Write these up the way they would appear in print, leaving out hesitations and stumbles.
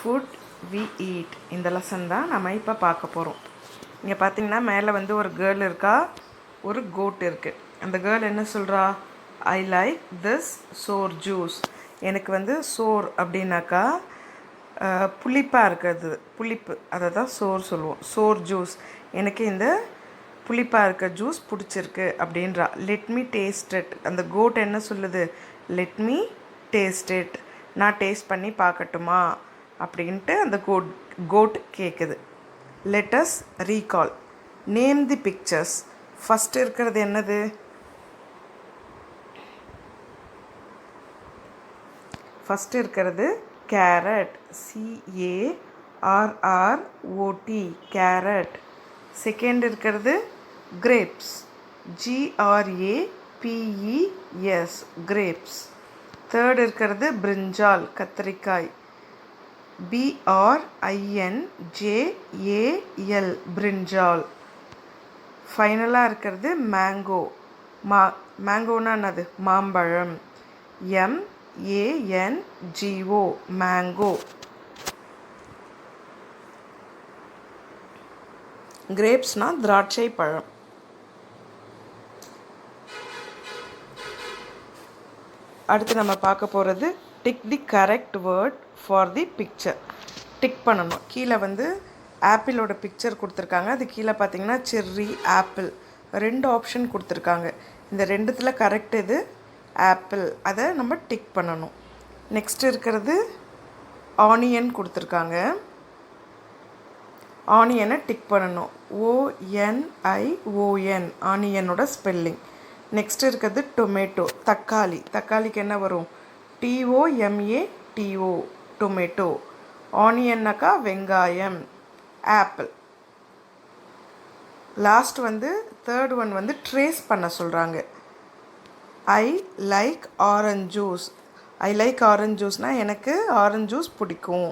Food we eat இந்த lesson தான் நம்ம இப்போ பார்க்க போகிறோம். இங்கே பார்த்தீங்கன்னா மேலே வந்து ஒரு கேர்ள் இருக்கா, ஒரு கோட் இருக்குது. அந்த கேர்ள் என்ன சொல்கிறா? I like this sour juice. எனக்கு வந்து சோர் அப்படின்னாக்கா புளிப்பாக இருக்கிறது, புளிப்பு, அதை தான் சோர் சொல்லுவோம். சோர் ஜூஸ், எனக்கு இந்த புளிப்பாக இருக்க ஜூஸ் பிடிச்சிருக்கு அப்படின்றா. Let me taste it. அந்த கோட் என்ன சொல்லுது? Let me taste it. நான் டேஸ்ட் பண்ணி பார்க்கட்டுமா அப்படின்ட்டு அந்த கோட் கேட்குது. Let us recall. நேம் தி பிக்சர்ஸ். ஃபஸ்ட்டு இருக்கிறது என்னது? ஃபஸ்ட்டு இருக்கிறது கேரட், CARROT, கேரட். செகண்ட் இருக்கிறது கிரேப்ஸ், GRAPES, கிரேப்ஸ். தேர்ட் இருக்கிறது பிரிஞ்சால், கத்திரிக்காய், BRINJAL, பிரிஞ்சால். ஃபைனலாக இருக்கிறது மேங்கோ. மேங்கோனா என்னது? மாம்பழம், MANGO, மேங்கோ. கிரேப்ஸ்னால் திராட்சை பழம். அடுத்து நம்ம பார்க்க போகிறது tick the correct word for the picture. Tick பண்ணணும். கீழே வந்து ஆப்பிளோட பிக்சர் கொடுத்துருக்காங்க. அது கீழே பார்த்தீங்கன்னா செர்ரி, ஆப்பிள், ரெண்டு ஆப்ஷன் கொடுத்துருக்காங்க. இந்த ரெண்டுத்தில் கரெக்ட் இது ஆப்பிள், அதை நம்ம டிக் பண்ணணும். நெக்ஸ்ட் இருக்கிறது ஆனியன் கொடுத்துருக்காங்க. ஆனியனை டிக் பண்ணணும். ONION, ஆனியனோட ஸ்பெல்லிங். நெக்ஸ்ட் இருக்கிறது டொமேட்டோ, தக்காளி. தக்காளிக்கு என்ன வரும்? TOMATO, tomato. ஆனியன்னாக்கா வெங்காயம், ஆப்பிள். லாஸ்ட் வந்து தேர்ட் ஒன் வந்து ட்ரேஸ் பண்ண சொல்கிறாங்க. I like orange juice. I like orange ஜூஸ்னால் எனக்கு ஆரஞ்ச் ஜூஸ் பிடிக்கும்.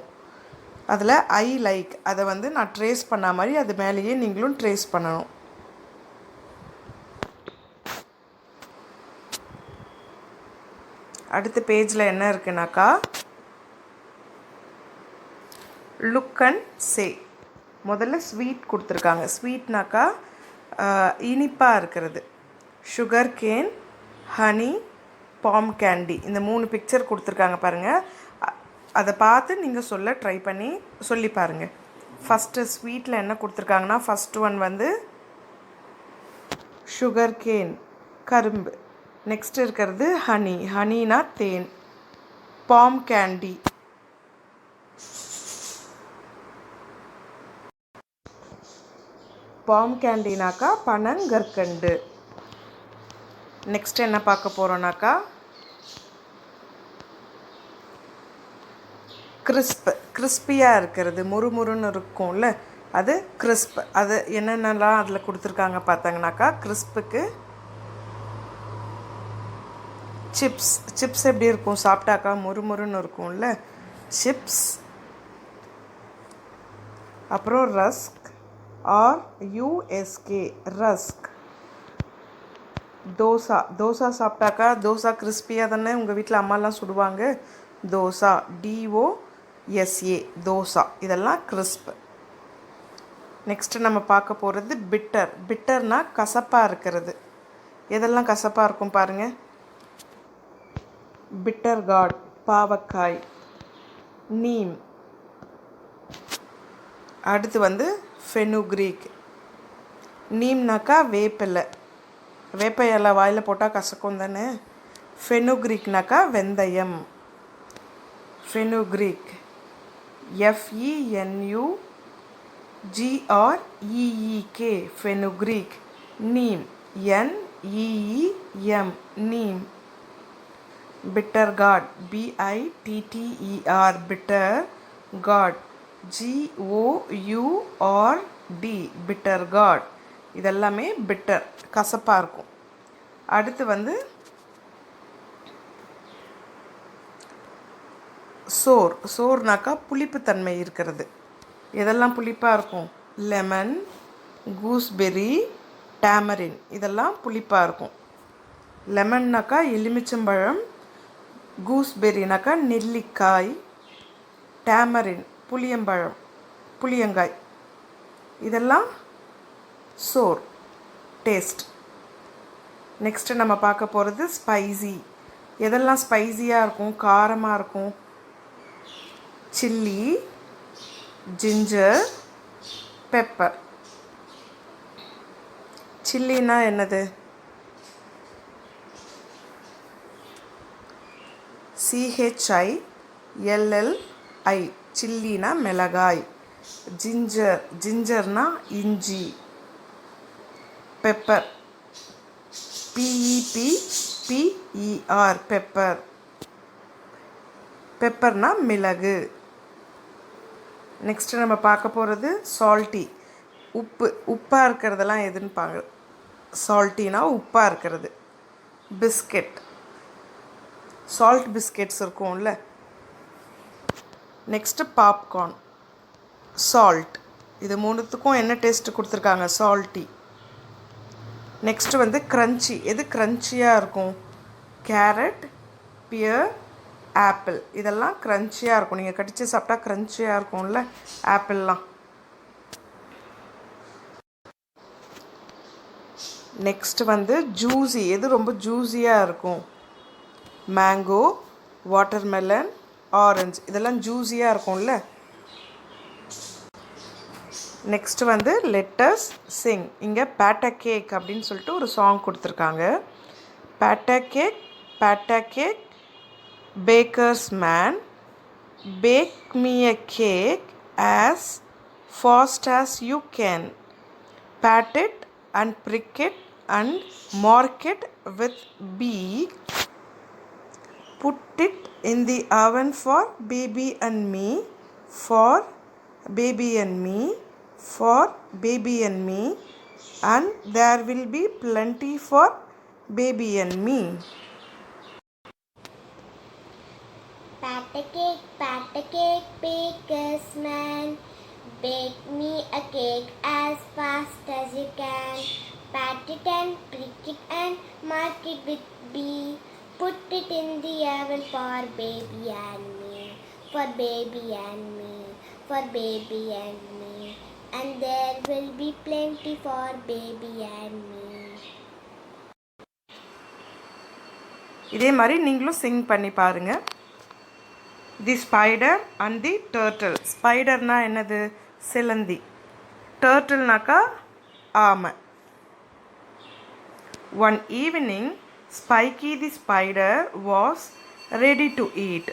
அதில் ஐ லைக், அதை வந்து நான் ட்ரேஸ் பண்ண மாதிரி அது மேலேயே நீங்களும் ட்ரேஸ் பண்ணணும். அடுத்த பேஜில் என்ன இருக்குனாக்கா லுக் அண்ட் சே. முதல்ல ஸ்வீட் கொடுத்துருக்காங்க. ஸ்வீட்னாக்கா இனிப்பாக இருக்கிறது. Sugar cane, honey, palm candy, இந்த 3 பிக்சர் கொடுத்துருக்காங்க பாருங்கள். அதை பார்த்து நீங்கள் சொல்ல ட்ரை பண்ணி சொல்லி பாருங்கள். ஃபஸ்ட்டு ஸ்வீட்டில் என்ன கொடுத்துருக்காங்கன்னா ஃபஸ்ட் ஒன் வந்து சுகர் கேன், கரும்பு. நெக்ஸ்ட் இருக்கிறது ஹனி, ஹனினா தேன். பாம் கேண்டி, பாம் கேண்டினாக்கா பனங்கற்கண்டு. நெக்ஸ்ட் என்ன பார்க்க போகிறோன்னாக்கா கிறிஸ்ப், கிறிஸ்பியாக இருக்கிறது, முறுமுறுன்னு இருக்கும்ல, அது கிறிஸ்ப். அது என்னென்னலாம் அதில் கொடுத்துருக்காங்க பார்த்தாங்கனாக்கா கிறிஸ்புக்கு சிப்ஸ். சிப்ஸ் எப்படி இருக்கும்? சாப்பிட்டாக்கா முறுமுறுன்னு இருக்கும்ல, சிப்ஸ். அப்புறம் rusk, RUSK, rusk. Dosa, dosa சாப்பிட்டாக்கா தோசா கிறிஸ்பியாக தானே உங்கள் வீட்டில் அம்மாலாம் சுடுவாங்க. தோசா, DOSA, தோசா. இதெல்லாம் கிறிஸ்ப். நெக்ஸ்ட்டு நம்ம பார்க்க போகிறது பிட்டர். பிட்டர்னால் கசப்பாக இருக்கிறது. எதெல்லாம் கசப்பாக இருக்கும் பாருங்கள். பிட்டர் கார்ட், பாவக்காய், நீம். அடுத்து வந்து ஃபெனுக்ரீக். நீம்னாக்கா வேப்பிலை, வேப்ப இலை வாயில் போட்டால் கசக்கும் தானே. ஃபெனுக்ரீக்னாக்கா வெந்தயம். Fenugreek, FENUGREEK, fenugreek. Neem, NEEM, neem. Bitter card, BITTER, bitter card, GOURD, bitter card. இதெல்லாமே பிட்டர், கசப்பாக இருக்கும். அடுத்து வந்து சோர். சோர்னாக்கா புளிப்புத்தன்மை இருக்கிறது. இதெல்லாம் புளிப்பாக இருக்கும். லெமன், கூஸ்பெர்ரி, டேமரின், இதெல்லாம் புளிப்பாக இருக்கும். லெமன்னாக்கா எலுமிச்சம்பழம், கூஸ்பெர்ரினாக்கா நெல்லிக்காய், டேமரின் புளியம்பழம், புளியங்காய், இதெல்லாம் சோர், டேஸ்ட். நெக்ஸ்ட்டு நம்ம பார்க்க போகிறது ஸ்பைசி. எதெல்லாம் ஸ்பைஸியாக இருக்கும், காரமாக இருக்கும்? Chilli, ginger, pepper. சில்லினா என்னது? CHILLI, சில்லினா மிளகாய். ஜிஞ்சர், ஜிஞ்சர்னா இஞ்சி. Pepper, PEPPER, pepper. பெப்பர்னா மிளகு. நெக்ஸ்ட்டு நம்ம பார்க்க போகிறது சால்ட்டி. உப்பாக இருக்கிறதெல்லாம் எதுன்னு பாங்க. சால்ட்டினா உப்பாக இருக்கிறது. பிஸ்கெட், சால்ட் பிஸ்கெட்ஸ் இருக்கும்ல. Next popcorn, salt. இது மூணுத்துக்கும் என்ன டேஸ்ட்டு கொடுத்துருக்காங்க? சால்ட்டி. Next crunchy. எது க்ரன்ச்சியாக இருக்கும்? Carrot, pear, apple. இதெல்லாம் க்ரன்ச்சியாக இருக்கும். நீங்கள் கடிச்சு சாப்பிட்டா க்ரன்ச்சியாக இருக்கும்ல ஆப்பிள்லாம். Next juicy. எது ரொம்ப ஜூஸியாக இருக்கும்? Mango, watermelon, orange. இதெல்லாம் ஜூஸியாக இருக்கும்ல. Next let's sing. இங்கே பேட்டா கேக் அப்படின்னு சொல்லிட்டு ஒரு சாங் கொடுத்துருக்காங்க. Pat a cake, pat a cake, baker's man, bake me a cake as fast as you can, pat it and prick it and mark it with beak, put it in the oven for baby and me, for baby and me, for baby and me, and there will be plenty for baby and me. Pat a cake, baker's man, bake me a cake as fast as you can, pat it and prick it and mark it with B, put it in the oven for baby and me, for baby and me, for baby and me, and there will be plenty for baby and me. இதே மாதிரி நீங்களும் சிங் பண்ணி பாருங்கள். தி spider and the turtle. ஸ்பைடர்னா என்னது? சிலந்தி. டர்ட்டில்னாக்கா ஆமை. One evening spiky the spider was ready to eat.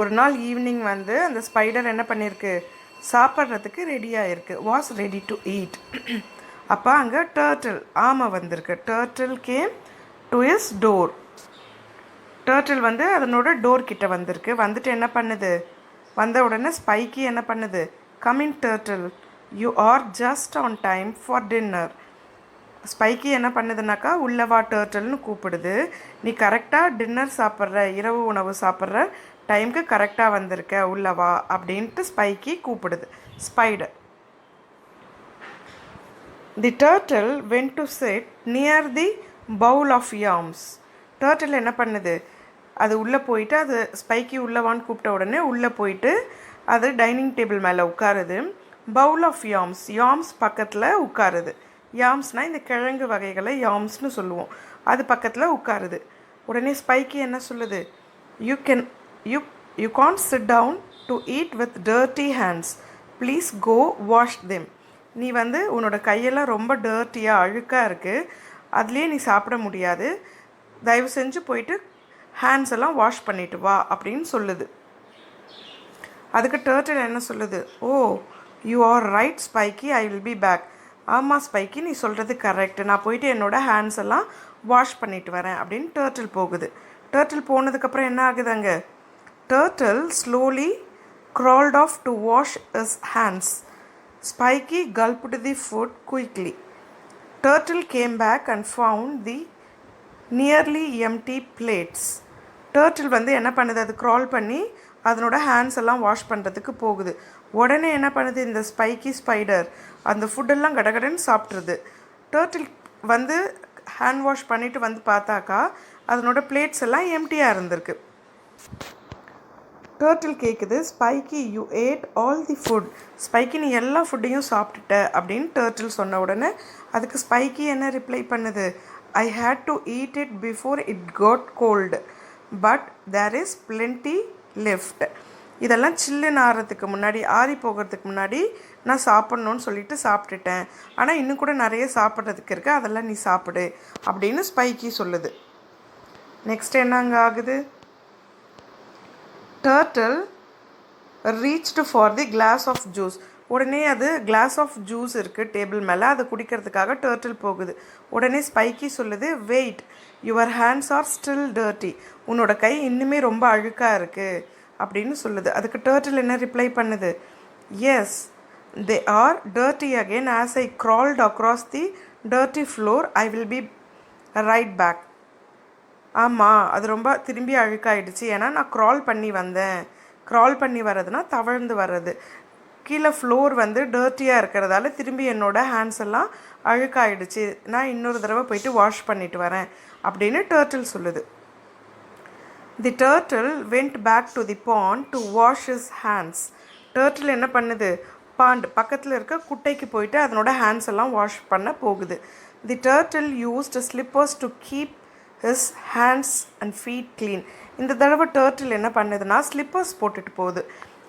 ஒரு நாள் ஈவினிங் அந்த ஸ்பைடர் என்ன பண்ணியிருக்கு? சாப்பிட்றதுக்கு ரெடியாக இருக்குது. Was ready to eat. அப்போ அங்கே டர்ட்டில், ஆமை வந்திருக்கு. Turtle came to is door. Turtle அதனோட டோர் கிட்ட வந்திருக்கு. வந்துட்டு என்ன பண்ணுது? வந்த உடனே ஸ்பைக்கி என்ன பண்ணுது? Coming turtle, you are just on time for dinner. Spiky என்ன பண்ணுதுனாக்கா உள்ளவா டர்ட்டில்னு கூப்பிடுது. நீ கரெக்டாக டின்னர் சாப்பிட்ற, இரவு உணவு சாப்பிட்ற டைமுக்கு கரெக்டாக வந்திருக்க, உள்ளவா அப்படின்ட்டு ஸ்பைக்கி கூப்பிடுது spider. The turtle went to sit near the bowl of yams. Turtle என்ன பண்ணுது? அது உள்ளே போயிட்டு, அது ஸ்பைக்கி உள்ளவான்னு கூப்பிட்ட உடனே உள்ளே போயிட்டு அது டைனிங் டேபிள் மேலே உட்காருது. பவுல் ஆஃப் யாம்ஸ், யாம்ஸ் பக்கத்தில் உட்காருது. யாம்ஸ்னால் இந்த கிழங்கு வகைகளை யாம்ஸ்னு சொல்லுவோம். அது பக்கத்தில் உட்காருது. உடனே ஸ்பைக்கி என்ன சொல்லுது? You can't sit down to eat with dirty hands, please go wash them. நீ உன்னோட கையெல்லாம் ரொம்ப டர்ட்டியாக அழுக்காக இருக்குது, அதுலேயே நீ சாப்பிட முடியாது, தயவு செஞ்சு போயிட்டு ஹேண்ட்ஸ் எல்லாம் வாஷ் பண்ணிட்டு வா அப்படின்னு சொல்லுது. அதுக்கு டர்ட்டில் என்ன சொல்லுது? Oh, you are right Spiky, I will be back. ஆமாம் ஸ்பைக்கி, நீ சொல்கிறது கரெக்டு, நான் போயிட்டு என்னோடய ஹேண்ட்ஸ் எல்லாம் வாஷ் பண்ணிட்டு வரேன் அப்படின்னு டர்ட்டில் போகுது. டர்ட்டில் போனதுக்கப்புறம் என்ன ஆகுது? அங்கே turtle slowly crawled off to wash his hands. Spiky gulped the food quickly. Turtle came back and found the nearly empty plates. Turtle என்ன பண்ணுது? அது க்ரால் பண்ணி அதனோட ஹேண்ட்ஸ் எல்லாம் வாஷ் பண்ணுறதுக்கு போகுது. உடனே என்ன பண்ணுது? இந்த ஸ்பைக்கி ஸ்பைடர் அந்த ஃபுட்டெல்லாம் கடகடன்னு சாப்பிட்ருது. டர்ட்டில் ஹேண்ட் வாஷ் பண்ணிவிட்டு பார்த்தாக்கா அதனோட பிளேட்ஸ் எல்லாம் எம்டியாக இருந்திருக்கு. டர்ட்டில் கேட்குது, spiky you add all the food. Spiky நீ எல்லா ஃபுட்டையும் சாப்பிட்டுட்ட அப்படின்னு டர்ட்டில் சொன்ன உடனே அதுக்கு ஸ்பைக்கி என்ன ரிப்ளை பண்ணுது, I hate to eat it before it got cold but there is plenty left. இதெல்லாம் சில்லுன்னு ஆறதுக்கு முன்னாடி, ஆறி போகிறதுக்கு முன்னாடி நான் சாப்பிட்ணுன்னு சொல்லிட்டு சாப்பிட்டுட்டேன், ஆனால் இன்னும் கூட நிறைய சாப்பிட்றதுக்கு இருக்குது, அதெல்லாம் நீ சாப்பிடு அப்படின்னு ஸ்பைக்கி சொல்லுது. நெக்ஸ்ட் என்ன அங்கே ஆகுது, turtle reached for the glass of juice. உடனே அது கிளாஸ் ஆஃப் ஜூஸ் இருக்குது டேபிள் மேலே, அதை குடிக்கிறதுக்காக டர்ட்டில் போகுது. உடனே ஸ்பைக்கி சொல்லுது, wait your hands are still dirty. உன்னோட கை இன்னுமே ரொம்ப அழுக்காக இருக்குது அப்படின்னு சொல்லுது. அதுக்கு டர்ட்டில் என்ன ரிப்ளை பண்ணுது, yes they are dirty again as I crawled across the dirty floor I will be right back. ஆமாம், அது ரொம்ப திரும்பி அழுக்காயிடுச்சு, ஏன்னா நான் க்ரால் பண்ணி வந்தேன். க்ரால் பண்ணி வர்றதுனா தவழ்ந்து வர்றது. கீழே ஃப்ளோர் வந்து டர்ட்டியாக இருக்கிறதால திரும்பி என்னோடய ஹேண்ட்ஸ் எல்லாம் அழுக்காயிடுச்சு, நான் இன்னொரு தடவை போயிட்டு வாஷ் பண்ணிட்டு வரேன் அப்படின்னு டர்ட்டில் சொல்லுது. The turtle went back to the pond to wash his hands. Turtle என்ன பண்ணுது, பாண்ட் பக்கத்தில் இருக்க குட்டைக்கு போயிட்டு அதனோட ஹேண்ட்ஸ் எல்லாம் வாஷ் பண்ண போகுது. The turtle used slippers to keep his hands and feet clean. இந்த தடவை டர்ட்டில் என்ன பண்ணுதுன்னா ஸ்லிப்பர்ஸ் போட்டுட்டு போகுது.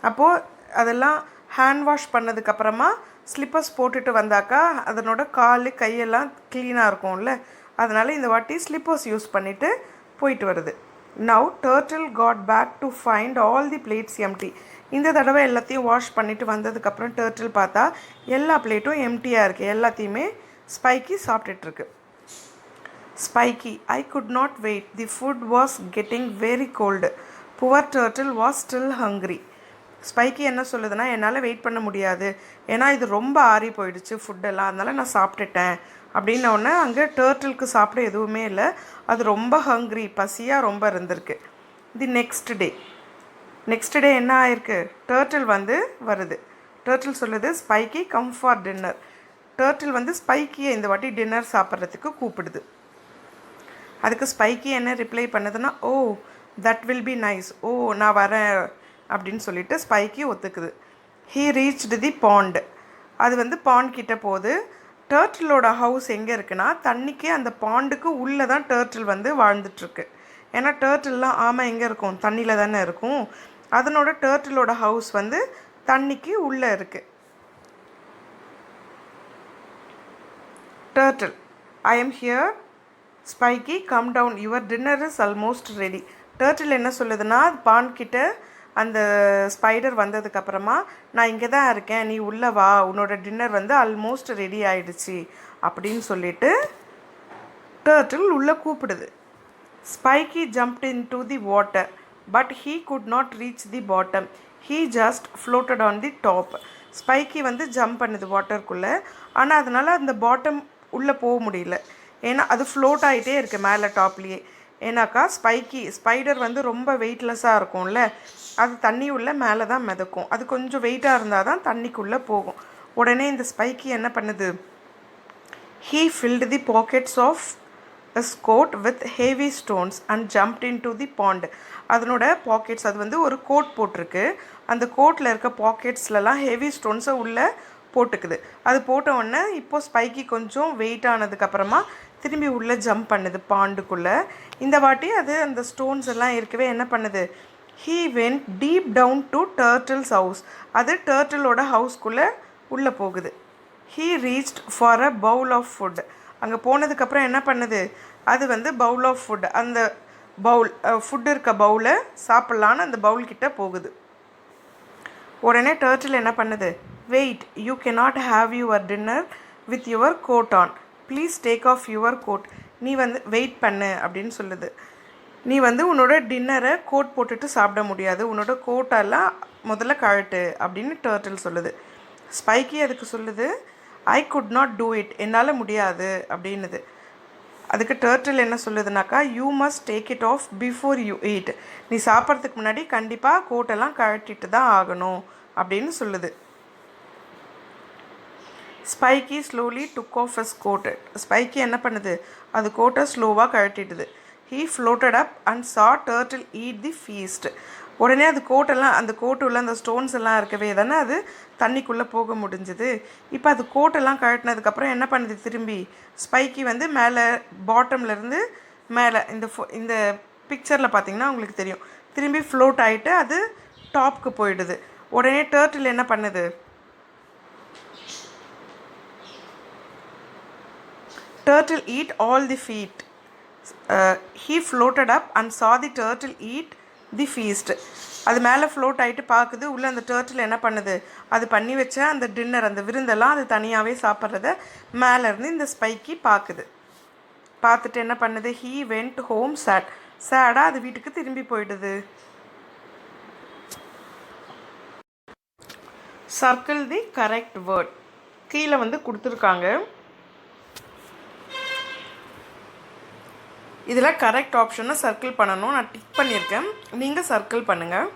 அப்போது அதெல்லாம் ஹேண்ட் வாஷ் பண்ணதுக்கப்புறமா ஸ்லிப்பர்ஸ் போட்டுட்டு வந்தாக்கா அதனோட கால் கையெல்லாம் க்ளீனாக இருக்கும்ல, அதனால் இந்த வாட்டி ஸ்லிப்பர்ஸ் யூஸ் பண்ணிவிட்டு போயிட்டு வருது. Now turtle got back to find all the plates empty. இந்த தடவை எல்லாத்தையும் வாஷ் பண்ணிவிட்டு வந்ததுக்கப்புறம் டர்ட்டில் பார்த்தா எல்லா பிளேட்டும் எம்டியாக இருக்குது, எல்லாத்தையுமே ஸ்பைக்கி சாப்பிட்டுட்ருக்கு. Spiky, I could not wait, the food was getting very cold, poor turtle was still hungry. Spiky என்ன சொல்லுதுன்னா, என்னால் வெயிட் பண்ண முடியாது, ஏன்னா இது ரொம்ப ஆறி போயிடுச்சு ஃபுட்டெல்லாம், அதனால் நான் சாப்பிட்டுட்டேன் அப்படின்னோடனே அங்கே டர்ட்டிலுக்கு சாப்பிட எதுவுமே இல்லை, அது ரொம்ப ஹங்க்ரி, பசியாக ரொம்ப இருந்திருக்கு. தி நெக்ஸ்ட் டே என்ன ஆயிருக்கு, டர்ட்டில் வந்து வருது. டர்ட்டில் சொல்லுது, spiky come for dinner. Turtle வந்து ஸ்பைக்கியை இந்த வாட்டி டின்னர் சாப்பிட்றதுக்கு கூப்பிடுது. அதுக்கு ஸ்பைக்கி என்ன ரிப்ளை பண்ணுதுன்னா, oh that will be nice, oh நான் வரேன் அப்படின்னு சொல்லிட்டு ஸ்பைக்கி ஒத்துக்குது. He reached the pond. அது வந்து பாண்ட் கிட்ட போகுது. டர்ட்டிலோட ஹவுஸ் எங்கே இருக்குன்னா தண்ணிக்கு அந்த பாண்டுக்கு உள்ளே தான் டர்ட்டில் வந்து வாழ்ந்துட்டுருக்கு. ஏன்னா டர்ட்டில்லாம் ஆமாம் எங்கே இருக்கும், தண்ணியில் தானே இருக்கும், அதனோட டர்ட்டிலோட ஹவுஸ் வந்து தண்ணிக்கு உள்ளே இருக்குது. Turtle, I am here Spiky come down your dinner is almost ready. Turtle என்ன சொல்லுதுன்னா, பாண்ட் கிட்ட அந்த ஸ்பைடர் வந்ததுக்கப்புறமா நான் இங்கே தான் இருக்கேன், நீ உள்ளே வா, உன்னோட டின்னர் வந்து ஆல்மோஸ்ட் ரெடி ஆகிடுச்சு அப்படின்னு சொல்லிட்டு டர்ட்டில் உள்ளே கூப்பிடுது. Spiky jumped into the water but he could not reach the bottom, he just floated on the top. Spiky வந்து ஜம்ப் பண்ணுது வாட்டருக்குள்ளே, ஆனால் அதனால் அந்த பாட்டம் உள்ளே போக முடியல, ஏன்னா அது ஃப்ளோட் ஆகிட்டே இருக்குது மேலே டாப்லேயே. ஏன்னாக்கா ஸ்பைடர் வந்து ரொம்ப வெயிட்லெஸ்ஸாக இருக்கும்ல, அது தண்ணி உள்ள மேலே தான் மிதக்கும், அது கொஞ்சம் வெயிட்டாக இருந்தால் தான் தண்ணிக்குள்ளே போகும். உடனே இந்த ஸ்பைக்கி என்ன பண்ணுது, he filled the pockets of his coat with heavy stones and jumped into the pond. அதனோட பாக்கெட்ஸ், அது வந்து ஒரு கோட் போட்டிருக்கு, அந்த கோட்டில் இருக்க பாக்கெட்ஸ்லலாம் ஹெவி ஸ்டோன்ஸை உள்ளே போட்டுக்குது. அது போட்ட உடனே இப்போது ஸ்பைக்கி கொஞ்சம் வெயிட் ஆனதுக்கப்புறமா திரும்பி உள்ளே ஜம்ப் பண்ணுது பாண்டுக்குள்ளே. இந்த வாட்டி அது அந்த ஸ்டோன்ஸ் எல்லாம் இருக்கவே என்ன பண்ணுது, he went deep down to turtle's house. அது டர்ட்டிலோட ஹவுஸ்க்குள்ளே உள்ளே போகுது. He reached for a bowl of food. அங்கே போனதுக்கப்புறம் என்ன பண்ணுது, அது வந்து பவுல் ஆஃப் ஃபுட், அந்த பவுல் ஃபுட் இருக்க பவுலை சாப்பிட்லான்னு அந்த பவுல்கிட்ட போகுது. உடனே டர்ட்டில் என்ன பண்ணுது, wait you cannot have your dinner with your coat on, please take off your coat. நீ வந்து வெயிட் பண்ணு அப்படின்னு சொல்லுது. நீ வந்து உன்னோட டின்னரை கோட் போட்டுட்டு சாப்பிட முடியாது, உன்னோட கோட்டெல்லாம் முதல்ல கழட்டு அப்படின்னு டர்ட்டில் சொல்லுது. ஸ்பைக்கி அதுக்கு சொல்லுது, I could not do it, என்னால் முடியாது அப்படின்னுது. அதுக்கு டர்ட்டில் என்ன சொல்லுதுனாக்கா, you must take it off before you eat. நீ சாப்பிட்றதுக்கு முன்னாடி கண்டிப்பாக கோட்டெல்லாம் கழட்டிட்டு தான் ஆகணும் அப்படின்னு சொல்லுது. Spiky slowly took off his coat. Spiky என்ன பண்ணுது, அது கோட்டை ஸ்லோவாக கழட்டிடுது. He floated up and saw turtle eat the feast. உடனே அது கோட்டெல்லாம் அந்த கோட்டு உள்ள அந்த ஸ்டோன்ஸ் எல்லாம் இருக்கவே தானே அது தண்ணிக்குள்ளே போக முடிஞ்சுது. இப்போ அது கோட்டெல்லாம் கழட்டினதுக்கப்புறம் என்ன பண்ணுது, திரும்பி ஸ்பைக்கி வந்து மேலே பாட்டம்லேருந்து மேலே இந்த பிக்சரில் பார்த்தீங்கன்னா உங்களுக்கு தெரியும், திரும்பி ஃப்ளோட் ஆகிட்டு அது டாப்க்கு போயிடுது. உடனே டர்ட்டில் என்ன பண்ணுது, turtle eat all the feet. He floated up and saw the turtle eat the feast. அது மேலே ஃப்ளோட் ஆகிட்டு பார்க்குது, உள்ளே அந்த டர்ட்டில் என்ன பண்ணுது, அது பண்ணி வச்ச அந்த டின்னர் அந்த விருந்தெல்லாம் அது தனியாகவே சாப்பிட்றத மேலேருந்து இந்த ஸ்பைக்கி பார்க்குது. பார்த்துட்டு என்ன பண்ணுது, he went home sad. சேடாக அது வீட்டுக்கு திரும்பி போயிடுது. Circle the correct word. கீழே வந்து கொடுத்துருக்காங்க. இதில் கரெக்ட் ஆப்ஷனை சர்க்கிள் பண்ணணும். நான் டிக் பண்ணியிருக்கேன், நீங்கள் சர்க்கிள் பண்ணுங்கள்.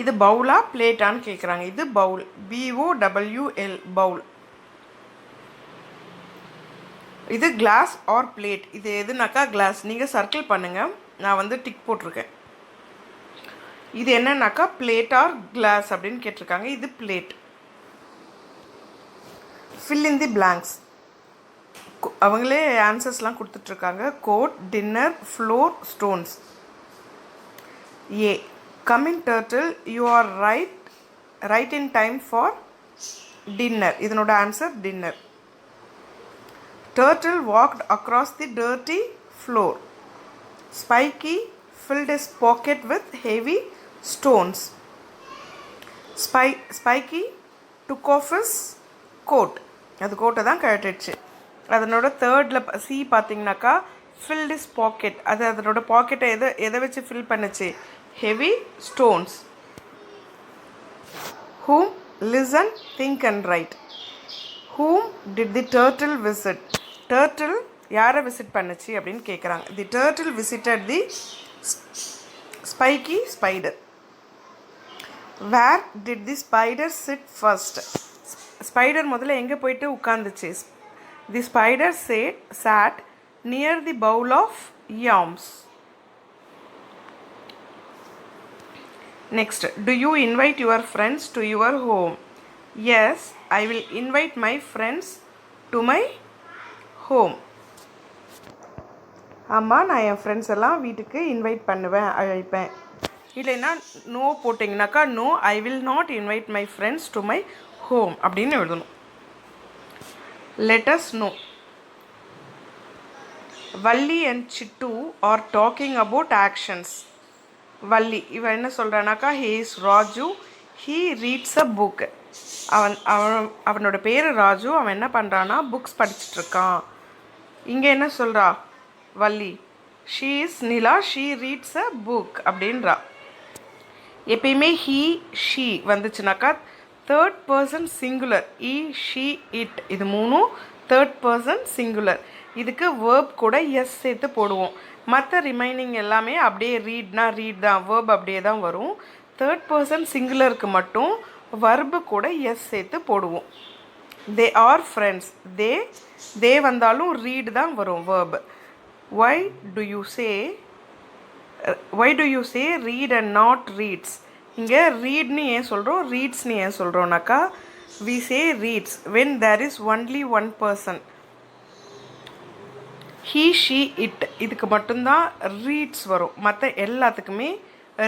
இது பவுலா பிளேட்டான்னு கேட்குறாங்க. இது பவுல், BOWL பவுல். இது கிளாஸ் ஆர் பிளேட். இது எதுனாக்கா கிளாஸ், நீங்கள் சர்க்கிள் பண்ணுங்கள். நான் வந்து டிக் போட்டிருக்கேன். இது என்னன்னாக்கா பிளேட் ஆர் கிளாஸ் அப்படின்னு கேட்டிருக்காங்க. இது plate. Fill in the blanks. அவங்களே ஆன்சர்ஸ்லாம் கொடுத்துட்ருக்காங்க. Coat, dinner, floor, stones. Ah, coming turtle, you are right in time for dinner. இதனோட answer dinner. Turtle walked across the dirty floor. Spiky filled his pocket with heavy stones. Spiky took off his coat. அது கோட்டை தான் கழட்டிடுச்சு. அதனோட தேர்டில் C பார்த்தீங்கன்னாக்கா field is packet. அது அதனோட பாக்கெட்டை எதை வச்சு ஃபில் பண்ணுச்சு, heavy stones. Whom listen, think and write. Whom did the turtle visit? Turtle யாரை விசிட் பண்ணுச்சு அப்படின்னு கேட்குறாங்க. The turtle visited the Spiky spider. Where did the spider sit first? Spider முதல்ல எங்கே போயிட்டு உட்காந்துச்சு? The spider sat near the bowl of yams. Next, do you invite your friends to your home? Yes, I will invite my friends to my home. ஆமாம், நான் என் friends எல்லாம் வீட்டுக்கு invite பண்ணுவேன், அழைப்பேன். இல்லைன்னா நோ போட்டிங்கனாக்கா no, I will not invite my friends to my home அப்படின்னு எழுதணும். Let us know. Valli and Chittu are talking about actions. Valli இவன் என்ன சொல்கிறானாக்கா, he is Raju, he reads a book. அவனோட பேர் ராஜு, அவன் என்ன பண்ணுறான்னா புக்ஸ் படிச்சுட்ருக்கான். இங்கே என்ன சொல்கிறா Valli, she is Nila, she reads a book அப்படின்றா. எப்பயுமே ஹீ ஷீ வந்துச்சுனாக்கா third person singular. He, she, it, இது மூணும் தேர்ட் பர்சன் சிங்குலர். இதுக்கு வேர்ப் கூட எஸ் சேர்த்து போடுவோம். மற்ற ரிமைனிங் எல்லாமே அப்படியே ரீட்னா ரீட் தான், வேர்ப் அப்படியே தான் வரும். தேர்ட் பர்சன் சிங்குலருக்கு மட்டும் வர்பு கூட எஸ் சேர்த்து போடுவோம். They are friends. தே வந்தாலும் ரீட் தான் வரும் verb. Why do you say read and not reads? இங்கே ரீட்னு ஏன் சொல்கிறோம், ரீட்ஸ்னு ஏன் சொல்கிறோம்னாக்கா, we say reads when there is only one person. he, she, it இதுக்கு மட்டும்தான் ரீட்ஸ் வரும். மற்ற எல்லாத்துக்குமே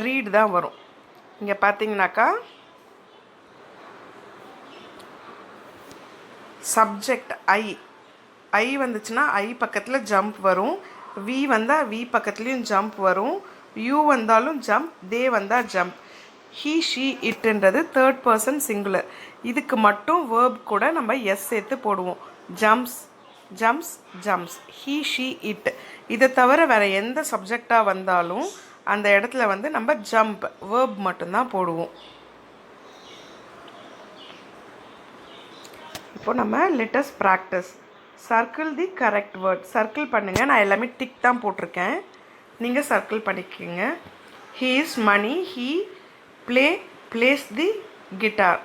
ரீட் தான் வரும். இங்கே பார்த்தீங்கன்னாக்கா சப்ஜெக்ட் ஐ வந்துச்சுன்னா ஐ பக்கத்தில் ஜம்ப் வரும். வி வந்தால் வி பக்கத்துலேயும் ஜம்ப் வரும். யூ வந்தாலும் ஜம்ப், தே வந்தால் ஜம்ப். ஹீ, ஷீ, இட்டுன்றது தேர்ட் பர்சன் சிங்குலர். இதுக்கு மட்டும் வேர்ப் கூட நம்ம எஸ் சேர்த்து போடுவோம். Jumps, jumps, jumps. He, she, it. இதை தவிர வேறு எந்த சப்ஜெக்டாக வந்தாலும் அந்த இடத்துல வந்து நம்ம ஜம்ப் வேர்ப் மட்டும்தான் போடுவோம். இப்போ நம்ம let's practise. Circle the correct word. Circle பண்ணுங்கள். நான் எல்லாமே டிக் தான் போட்டிருக்கேன், நீங்கள் சர்க்கிள் பண்ணிக்கோங்க. He is Mani, he plays the guitar.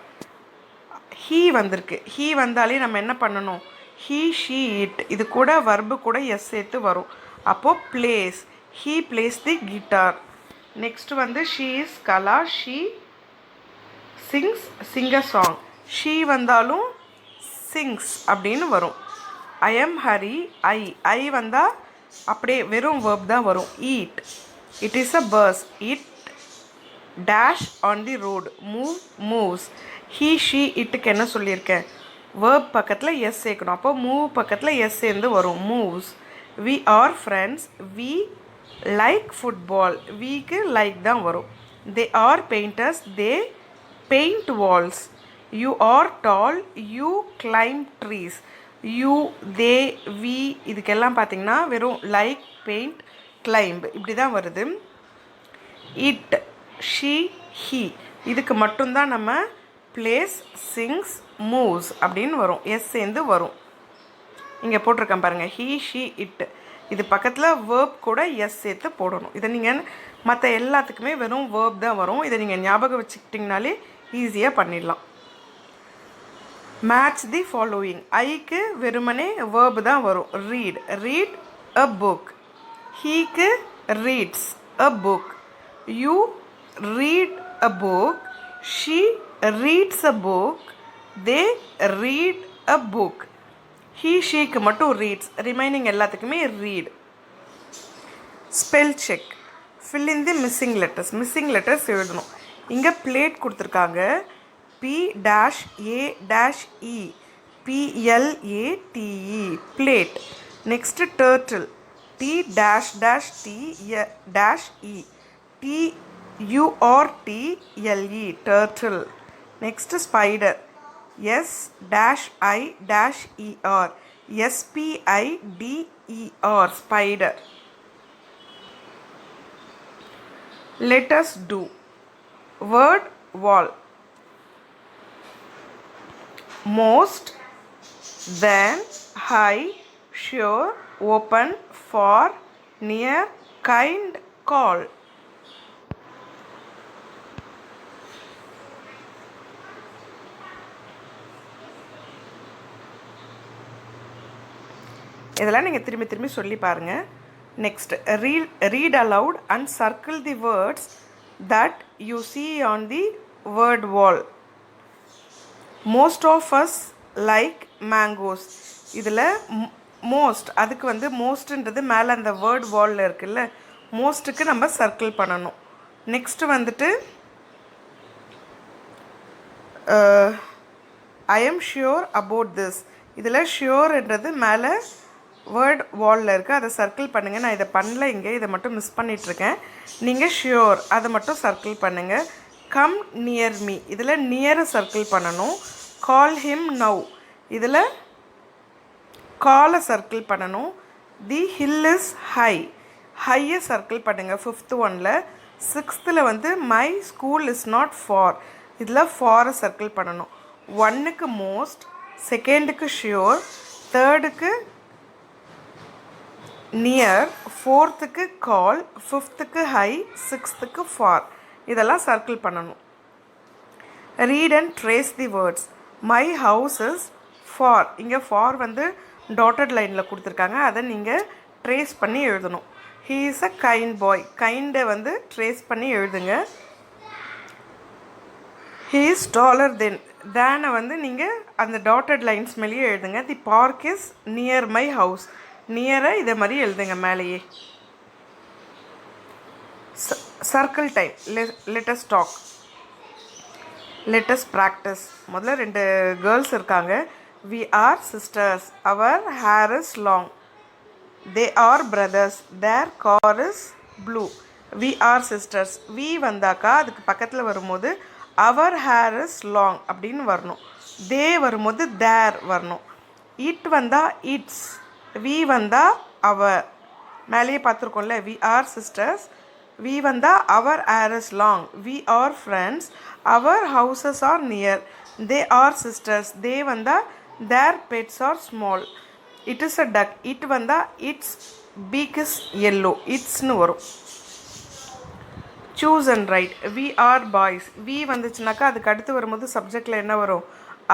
He வந்திருக்கு. ஹீ வந்தாலே நம்ம என்ன பண்ணணும், ஹீ, ஷீ, இட் இது கூட வர்பு கூட எஸ் சேர்த்து வரும். அப்போது plays, he plays the guitar. Next வந்து she is Kala, she sing a song. She வந்தாலும் சிங்ஸ் அப்படின்னு வரும். ஐ எம் ஹரி, ஐ வந்தால் அப்படியே வெறும் வேர்ப் தான் வரும். It, it is a bus, it dash on the road, moves. He she இட்டுக்கு என்ன சொல்லியிருக்கேன், வேர்ப் பக்கத்தில் எஸ் சேர்க்கணும். அப்போ மூவ் பக்கத்தில் எஸ் சேர்ந்து வரும், moves. We are friends, we like football, வீக்கு லைக் தான் வரும். They are painters, they paint walls. You are tall, you climb trees. You, they, we இதுக்கெல்லாம் பார்த்திங்கன்னா வெறும் லைக், பெயிண்ட், கிளைம்ப் இப்படி தான் வருது. இட், ஷீ, ஹீ இதுக்கு மட்டும்தான் நம்ம பிளேஸ், சிங்ஸ், மூவ்ஸ் அப்படின்னு வரும், எஸ் சேர்ந்து வரும். இங்கே போட்டிருக்கேன் பாருங்கள், ஹீ ஷீ இட். இது பக்கத்தில் வேர்ப் கூட எஸ் சேர்த்து போடணும். இதை நீங்கள் மற்ற எல்லாத்துக்குமே வெறும் வேர்ப் தான் வரும். இதை நீங்கள் ஞாபகம் வச்சுக்கிட்டிங்கனாலே ஈஸியாக பண்ணிடலாம். Match the following. ஐக்கு வெறுமனே வேர்பு தான் வரும். Read, read a book. ஹீக்கு reads a book. You read a book. She reads a book. They read a book. He ஷீக்கு மட்டும் ரீட்ஸ், ரிமைனிங் எல்லாத்துக்குமே read. Spell check. Fill in the missing letters. Missing letters எழுதணும். இங்கே plate கொடுத்துருக்காங்க. P-A-E, P-L-A-T-E, plate. Next turtle, T-T-E, T-U-R-T-L-E, turtle. Next spider, S-I-E-R, S-P-I-D-E-R, spider. Let us do. Word wall. Most, then, high, sure, open, far, near, kind, call. இதெல்லாம் நீங்கள் திரும்பி திரும்பி சொல்லி பாருங்கள். Next, read aloud and circle the words that you see on the word wall. Most of us like mangoes. இதில் most, அதுக்கு வந்து மோஸ்ட்ன்றது மேலே அந்த வேர்ட் வாலில் இருக்குல்ல, மோஸ்ட்டுக்கு நம்ம சர்க்கிள் பண்ணணும். நெக்ஸ்ட்டு வந்துட்டு I am sure about this. இதில் ஷியோர்ன்றது மேலே வேர்ட் வாலில் இருக்குது, அதை சர்க்கிள் பண்ணுங்கள். நான் இதை பண்ணல, இங்கே இதை மட்டும் மிஸ் பண்ணிகிட்ருக்கேன். நீங்கள் ஷியோர் அதை மட்டும் சர்க்கிள் பண்ணுங்கள். கம் நியர் மீ, இதில் நியரை சர்க்கிள் பண்ணணும். கால் ஹிம் நவ், இதில் காலை சர்க்கிள் பண்ணணும். தி ஹில் இஸ் ஹை, ஹையை சர்க்கிள் பண்ணுங்கள் 5th ஒனில். 6th வந்து my school is not far, இதில் ஃபாரை சர்க்கிள் பண்ணணும். 1க்கு மோஸ்ட், 2க்கு ஷியோர், 3க்கு நியர், 4க்கு கால், 5க்கு ஹை, 6க்கு ஃபார், இதெல்லாம் சர்க்கிள் பண்ணணும். Read and trace the words. My house is far, இங்கே ஃபார் வந்து டாட்டட் லைனில் கொடுத்துருக்காங்க, அதை நீங்கள் ட்ரேஸ் பண்ணி எழுதணும். He is a kind boy, கைண்டை வந்து ட்ரேஸ் பண்ணி எழுதுங்க. ஹீ இஸ் டாலர் தென், தேனை வந்து நீங்கள் அந்த டாட்டட் லைன்ஸ் மேலேயே எழுதுங்க. The park is near my house, நியரை இதை மாதிரி எழுதுங்க மேலேயே. Circle time. Let us talk, let us practise. முதல்ல 2 கேர்ள்ஸ் இருக்காங்க. We are sisters, our hair is long. They are brothers, their car is blue. We are sisters, we வந்தாக்கா அதுக்கு பக்கத்தில் வரும்போது அவர் ஹேர் இஸ் லாங் அப்படின்னு வரணும். தே வரும்போது தேர் வரணும். இட் வந்தால் இட்ஸ், வி வந்தால் அவர். மேலேயே பார்த்துருக்கோம்ல, வி ஆர் சிஸ்டர்ஸ், வி வந்தால் our hair is long. We are friends, our houses are near. They are sisters, they வந்தால் their pets are small. It is a duck, it வந்தால் its beak is yellow, இட்ஸ்னு வரும். Choose and write. We are boys, we வந்துச்சுனாக்கா அதுக்கு அடுத்து வரும்போது சப்ஜெக்டில் என்ன வரும்,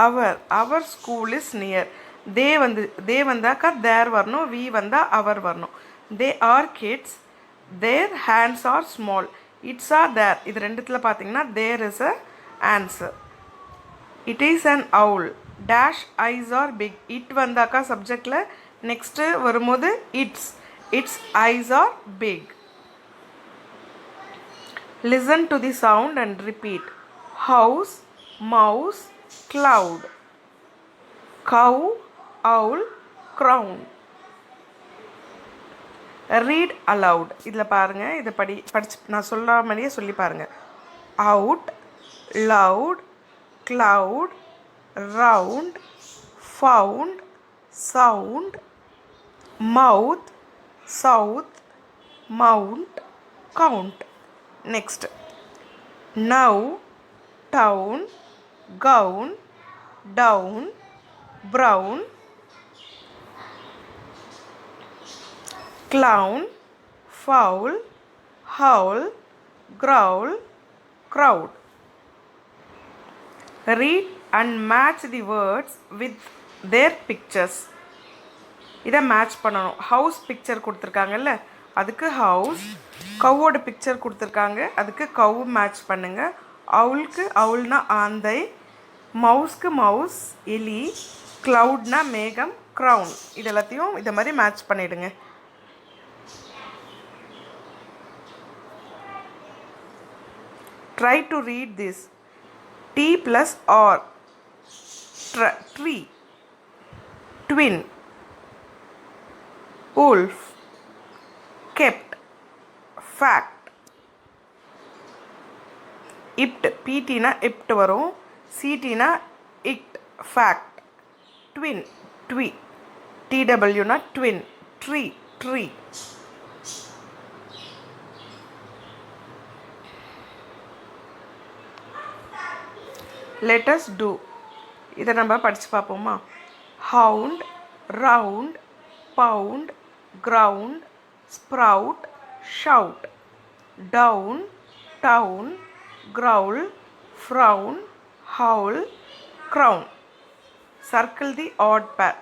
our. Our school is near. They வந்தாக்கா தேர் வரணும், வி வந்தால் அவர் வரணும். They are kids, their hands are small. It's are there, இது ரெண்டுத்தில் பார்த்தீங்கன்னா there is a answer. It is an owl dash eyes are big. It வந்தாக்கா சப்ஜெக்டில் next வரும்போது it's eyes are big. Listen to the sound and repeat. House, mouse, cloud, cow, owl, crown. Read aloud. இதில் பாருங்கள், இதை படிச்சு நான் சொல்கிற மாதிரியே சொல்லி பாருங்கள். Out, loud, cloud, round, found, sound, mouth, south, mount, count. Next. Now, town, gown, down, brown, clown, foul, howl, growl, crowd. Read and match the words with their pictures. இதை மேட்ச் பண்ணணும். ஹவுஸ் பிக்சர் கொடுத்துருக்காங்கல்ல, அதுக்கு house. கவ்வோட picture கொடுத்துருக்காங்க, அதுக்கு கவ் match பண்ணுங்கள். அவுளுக்கு அவுள்னா ஆந்தை, மவுஸ்க்கு mouse எலி, க்ளவுட்னா மேகம், க்ரௌன். இது எல்லாத்தையும் இதை மாதிரி மேட்ச் பண்ணிவிடுங்க. Try to read this. T plus R. Tree, twin, wolf, kept, fact. Ipt, PT na ipt வரும், CT na ict, fact. Twin, twi, TW na twin, tree, tree. Let us do. இதை நம்ம படித்து பார்ப்போமா? Hound, round, pound, ground, sprout, shout. Down, town, growl, frown, howl, crown. Circle the odd pair.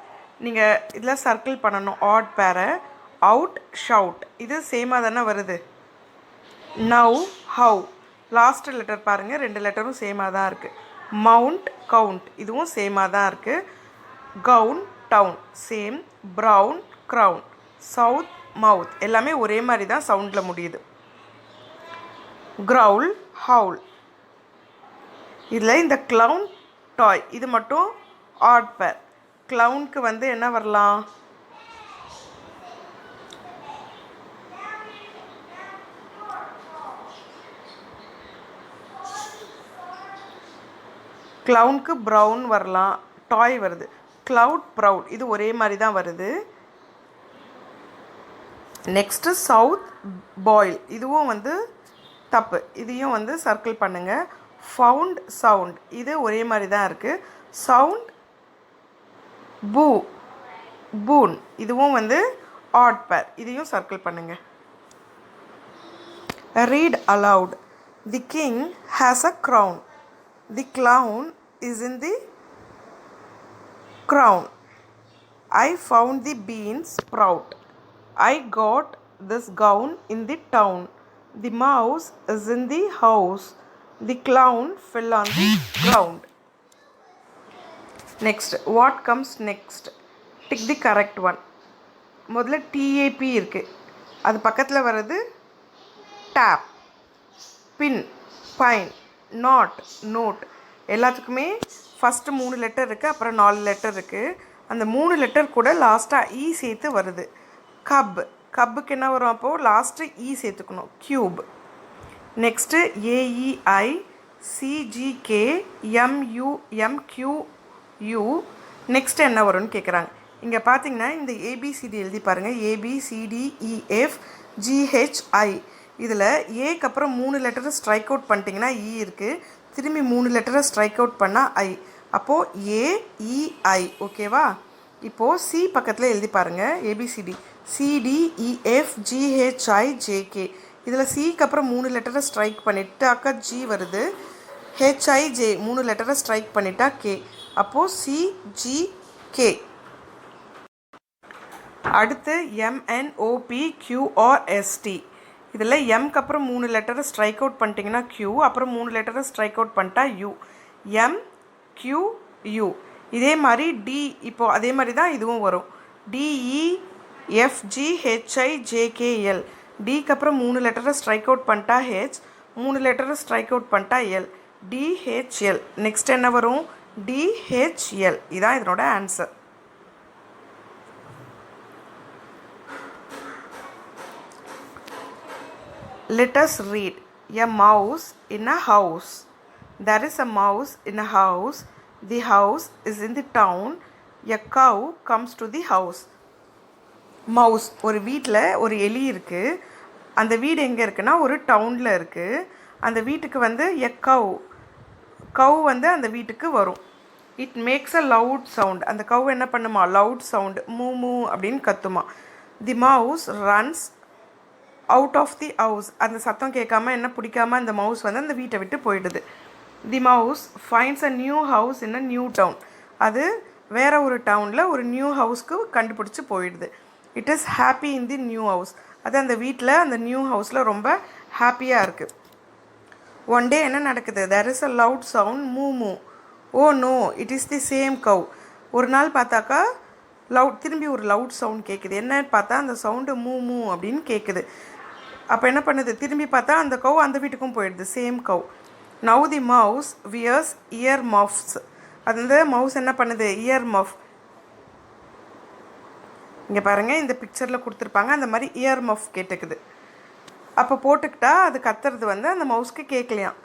நீங்கள் இதில் circle பண்ணணும் odd pair. Out, shout. இது சேமாக தானே வருது. Now, how. லாஸ்ட் லெட்டர் பாருங்கள், ரெண்டு லெட்டரும் சேமாக தான் இருக்குது. மவுண்ட், கவுண்ட், இதுவும் சேமாக தான் இருக்குது. Gown, town, same. Brown, crown. South, mouth, எல்லாமே ஒரே மாதிரி தான் சவுண்டில் முடியுது. Crawl, howl. இதில் இந்த க்ளவுன், டாய், இது மட்டும் ஆட் பேர். க்ளவுனுக்கு வந்து என்ன வரலாம்? க்ளவுனுக்கு ப்ரௌன் வரலாம், டாய் வருது. க்ளவுட், ப்ரவுட், இது ஒரே மாதிரி தான் வருது. நெக்ஸ்ட்டு சவுத், பாயில், இதுவும் வந்து தப்பு, இதையும் வந்து சர்க்கிள் பண்ணுங்கள். ஃபவுண்ட், சவுண்ட், இது ஒரே மாதிரி தான் இருக்குது. சவுண்ட், பூ, பூன், இதுவும் வந்து ஆட் பேர், இதையும் சர்க்கிள் பண்ணுங்கள். Read allowed. The king has a crown. The clown is in the crown. I found the beans sprout. I got this gown in the town. The mouse is in the house. The clown fell on the ground. Next, what comes next? Tick the correct one. முதல்ல TAP இருக்குது, அது பக்கத்தில் வர்றது tap, pin, pine, not, note. எல்லாத்துக்குமே first 3 letter இருக்குது, அப்புறம் 4 letter இருக்குது. அந்த 3 லெட்டர் கூட லாஸ்ட்டாக இ சேர்த்து வருது. கப், கப்புக்கு என்ன வரும்? அப்போது லாஸ்ட்டு இ சேர்த்துக்கணும். Cube. Next AEI CGK MUMQU. Next என்ன வரும்னு கேட்குறாங்க. இங்கே பார்த்தீங்கன்னா இந்த ABCD எழுதி பாருங்கள். ABCDEF GHI. இதில் ஏக்கு அப்புறம் 3 லெட்டரை ஸ்ட்ரைக் அவுட் பண்ணிட்டீங்கன்னா இ இருக்குது, திரும்பி 3 லெட்டரை ஸ்ட்ரைக் அவுட் பண்ணால் ஐ, அப்போது AEI. ஓகேவா? இப்போது சி பக்கத்தில் எழுதி பாருங்கள். ABCD CDEF GHIJK. இதில் சிக்கு அப்புறம் 3 லெட்டரை ஸ்ட்ரைக் பண்ணிட்டாக்கா ஜி வருது. HIJ 3 லெட்டரை ஸ்ட்ரைக் பண்ணிட்டா கே, அப்போது CGK. அடுத்து MNOPQRST. இதில் எம்க்கு அப்புறம் 3 லெட்டரை ஸ்ட்ரைக் அவுட் பண்ணிட்டீங்கன்னா Q, அப்புறம் 3 லெட்டரை ஸ்ட்ரைக் அவுட் பண்ணிட்டா U. M, Q, U. இதே மாதிரி D, இப்போது அதே மாதிரி தான் இதுவும் வரும். DE, FG, HI, JKL. Dக்கு அப்புறம் 3 லெட்டரை ஸ்ட்ரைக் அவுட் பண்ணிட்டா H, 3 லெட்டரை ஸ்ட்ரைக் அவுட் பண்ணிட்டா L. DHL. நெக்ஸ்ட் என்ன வரும்? DHL. இதான் இதனோட answer. Let us read. A mouse in a house. There is a mouse in a house. The house is in the town. A cow comes to the house. Mouse, ஒரு வீட்டில் ஒரு எலி இருக்குது. அந்த வீடு எங்கே இருக்குன்னா ஒரு டவுனில் இருக்குது. அந்த வீட்டுக்கு வந்து கவ் வந்து அந்த வீட்டுக்கு வரும். It makes a loud sound. அந்த கவ் என்ன பண்ணுமா? லவுட் சவுண்ட், மூ மூ அப்படின்னு கத்துமா. The mouse runs out of the house. அந்த சத்தம் கேட்காம என்ன பிடிக்காம அந்த மவுஸ் வந்து அந்த வீட்டை விட்டு போயிடுது. The mouse finds a new house in a new town. அது வேற ஒரு டவுனில் ஒரு நியூ ஹவுஸ்க்கு கண்டுபிடிச்சி போயிடுது. It is happy in the new house. அது அந்த வீட்டில் அந்த நியூ ஹவுஸில் ரொம்ப ஹாப்பியாக இருக்குது. ஒன் டே என்ன நடக்குது? There is a loud sound, moo moo. Oh no, it is the same cow. ஒரு நாள் பார்த்தாக்கா திரும்பி ஒரு லவுட் சவுண்ட் கேட்குது. என்னன்னு பார்த்தா அந்த சவுண்டு மூ மூ அப்படின்னு கேட்குது. அப்போ என்ன பண்ணுது? திரும்பி பார்த்தா அந்த கவ் அந்த வீட்டுக்கும் போயிடுது, same cow. Now the mouse wears ear muffs. அந்த மவுஸ் என்ன பண்ணுது? Ear muff. இங்கே பாருங்கள், இந்த பிக்சரில் கொடுத்துருப்பாங்க. அந்த மாதிரி இயர் மஃப் கேட்டுக்குது. அப்போ போட்டுக்கிட்டா அது கத்துறது வந்து அந்த மவுஸ்க்கு கேட்கலையாம்.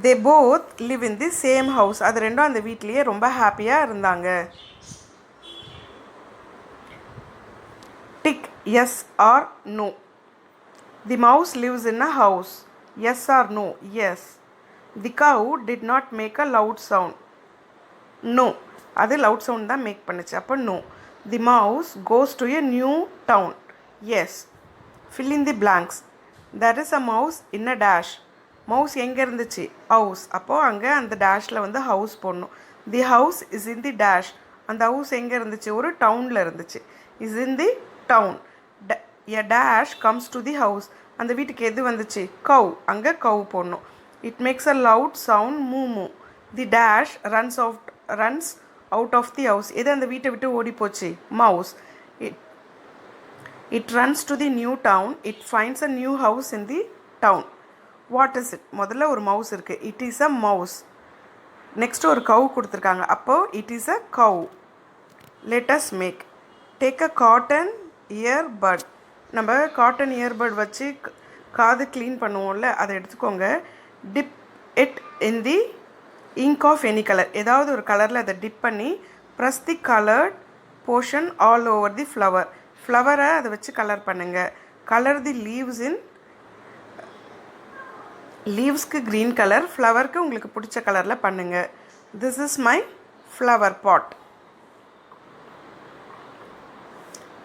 They both live in the same house. அது ரெண்டும் அந்த வீட்லேயே ரொம்ப ஹாப்பியாக இருந்தாங்க. Tick yes or no. The mouse lives in a house. Yes or no? Yes. The cow did not make a loud sound. No. அது லவுட் சவுண்ட் தான் make பண்ணுச்சு, அப்போ no. The mouse goes to a new town. Yes. Fill in the blanks. There is a mouse in a dash. Mouse எங்கே இருந்துச்சு? House. அப்போது அங்கே அந்த டேஷில் வந்து ஹவுஸ் போடணும். The house is in the dash. அந்த ஹவுஸ் எங்கே இருந்துச்சு? ஒரு டவுனில் இருந்துச்சு. Is in the town. A dash comes to the house. அந்த வீட்டுக்கு எது வந்துச்சு? கவ். அங்கே கவ் போடணும். It makes a loud sound, moo moo. The dash runs out of the house. எது அந்த வீட்டை விட்டு ஓடி போச்சு? Mouse. It runs to the new town. It finds a new house in the down. What is it? முதல்ல ஒரு mouse இருக்குது. It is a mouse. Next ஒரு கவ் கொடுத்துருக்காங்க. அப்போது it is a cow. Let us make. Take a cotton earbud. நம்ம cotton earbud வச்சு காது clean பண்ணுவோம்ல, அதை எடுத்துக்கோங்க. Dip it in the ink of any colour. ஏதாவது ஒரு கலரில் அதை டிப் பண்ணி press the coloured portion all over the flower. ஃப்ளவரை அதை வச்சு கலர் பண்ணுங்கள். Colour the leaves in. லீவ்ஸ்க்கு க்ரீன் கலர், ஃப்ளவருக்கு உங்களுக்கு பிடிச்ச கலரில் பண்ணுங்கள். This is my flower pot.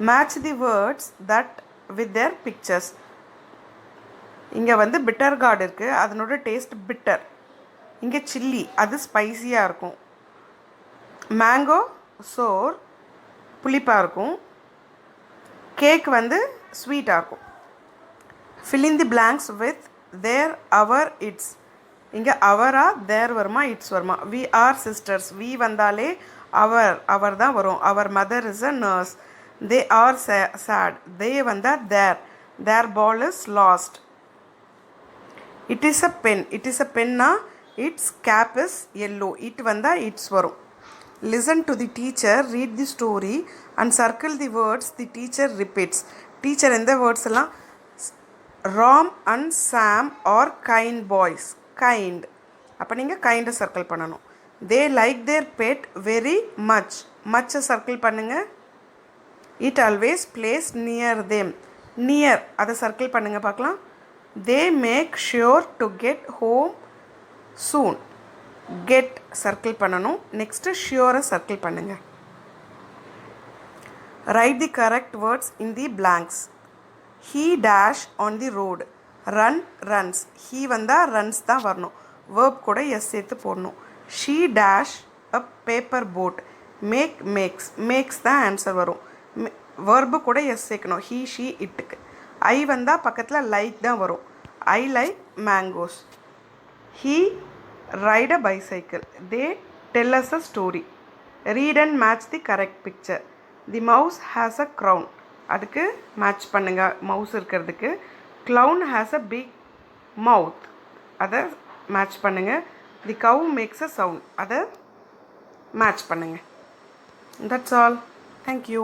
Match the words that with their pictures. இங்கே வந்து பிட்டர் கார்டு இருக்குது, அதனோட டேஸ்ட் பிட்டர். இங்கே சில்லி, அது ஸ்பைஸியாக இருக்கும். மேங்கோ சோர், புளிப்பாக இருக்கும். கேக் வந்து ஸ்வீட்டாக இருக்கும். Fill in the blanks with their, our, its. இங்கே அவரா தேர் வருமா, இட்ஸ் வருமா? We are sisters. வி வந்தாலே அவர் தான் வரும். அவர் mother is a nurse. They are sad. They வந்தால் their ball is lost. It is a pen. It is a பென்னா its cap is yellow. It வந்தால் இட்ஸ் வரும். Listen to the teacher, read the story and circle the words the teacher repeats. Teacher எந்த words எல்லாம்? Ram and Sam are kind boys. Kind. அப்போ நீங்கள் கைண்டை circle பண்ணணும். They like their pet very much. மச்சை circle பண்ணுங்கள். It always plays near them. Near அதை circle பண்ணுங்கள் பார்க்கலாம். They make sure to get home soon. Get circle பண்ணணும். நெக்ஸ்ட்டு ஷியோரை சர்க்கிள் பண்ணுங்கள். Write the correct words in the blanks. He dash on the road. Run runs. He வந்தால் runs தான் வரணும். verb கூட எஸ் சேர்த்து போடணும். She dash a paper boat. Makes தான் ஆன்சர் வரும். verb கூட எஸ் சேர்க்கணும். He, she, itக்கு. ஐ வந்தால் பக்கத்தில் லைக் தான் வரும். I like mangoes. He ride a bicycle. They tell us a story. Read and match the correct picture. The mouse has a crown. அதுக்கு match பண்ணுங்க மவுஸ் இருக்கிறதுக்கு. Clown has a big mouth. அதை match பண்ணுங்க. The cow makes a sound. அதை match பண்ணுங்க. That's all. Thank you.